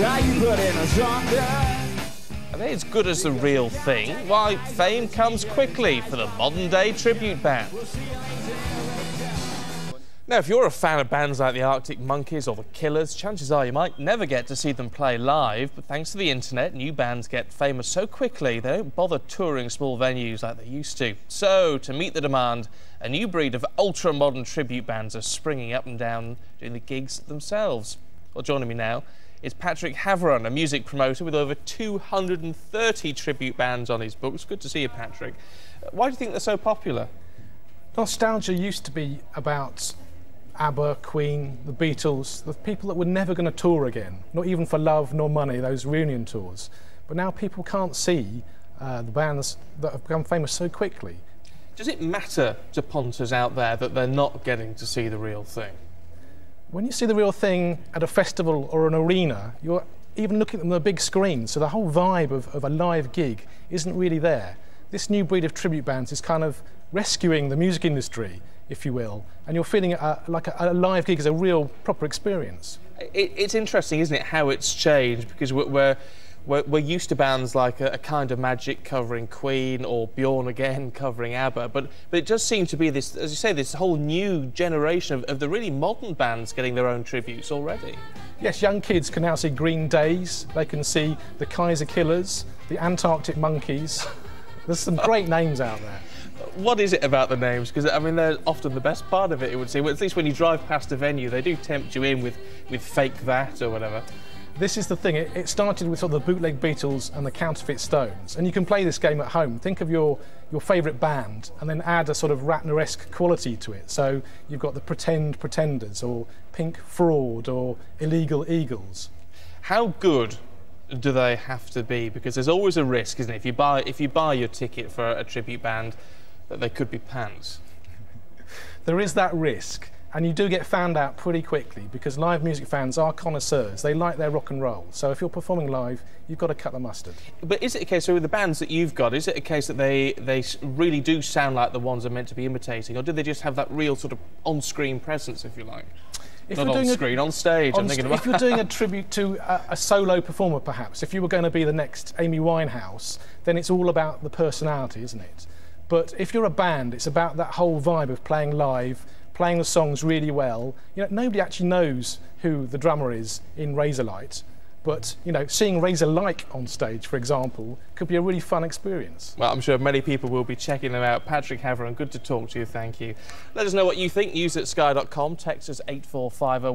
like you put in a genre. Are they as good as the real thing? Why, fame comes quickly for the modern-day tribute band. Now, if you're a fan of bands like the Arctic Monkeys or the Killers, chances are you might never get to see them play live, but thanks to the internet, new bands get famous so quickly they don't bother touring small venues like they used to. So, to meet the demand, a new breed of ultra-modern tribute bands are springing up and down doing the gigs themselves. Well, joining me now is Patrick Havron, a music promoter with over 230 tribute bands on his books. Good to see you, Patrick. Why do you think they're so popular? Nostalgia used to be about ABBA, Queen, the Beatles, the people that were never going to tour again, not even for love nor money, those reunion tours. But now people can't see the bands that have become famous so quickly. Does it matter to punters out there that they're not getting to see the real thing? When you see the real thing at a festival or an arena, you're even looking at them on a big screen, so the whole vibe of a live gig isn't really there. This new breed of tribute bands is kind of rescuing the music industry, if you will, and you're feeling like a live gig is a real, proper experience. It's interesting, isn't it, how it's changed, because we're used to bands like a Kind of Magic covering Queen or Bjorn Again covering ABBA, but it does seem to be this, as you say, this whole new generation of the really modern bands getting their own tributes already. Yes, young kids can now see Green Days, they can see the Kaiser Killers, the Antarctic Monkeys. There's some great names out there. What is it about the names? Because, I mean, they're often the best part of it, it would seem. At least when you drive past a venue, they do tempt you in with Fake That or whatever. This is the thing, it started with sort of the bootleg Beatles and the counterfeit Stones, and you can play this game at home. Think of your favourite band and then add a sort of Ratner-esque quality to it. So you've got the Pretend Pretenders or Pink Fraud or Illegal Eagles. How good do they have to be? Because there's always a risk, isn't it? If you buy your ticket for a tribute band, that they could be pants. There is that risk, and you do get found out pretty quickly because live music fans are connoisseurs. They like their rock and roll. So if you're performing live, you've got to cut the mustard. But is it a case, so with the bands that you've got, is it a case that they really do sound like the ones they're meant to be imitating, or do they just have that real sort of on-screen presence, if you like? If Not on screen, on stage, I'm thinking about. If you're doing a tribute to a solo performer, perhaps, if you were going to be the next Amy Winehouse, then it's all about the personality, isn't it? But if you're a band, it's about that whole vibe of playing live, playing the songs really well. You know, nobody actually knows who the drummer is in Razorlight, but, you know, seeing Razorlight on stage, for example, could be a really fun experience. Well, I'm sure many people will be checking them out. Patrick Havron, good to talk to you, thank you. Let us know what you think. News@sky.com, text us 84501.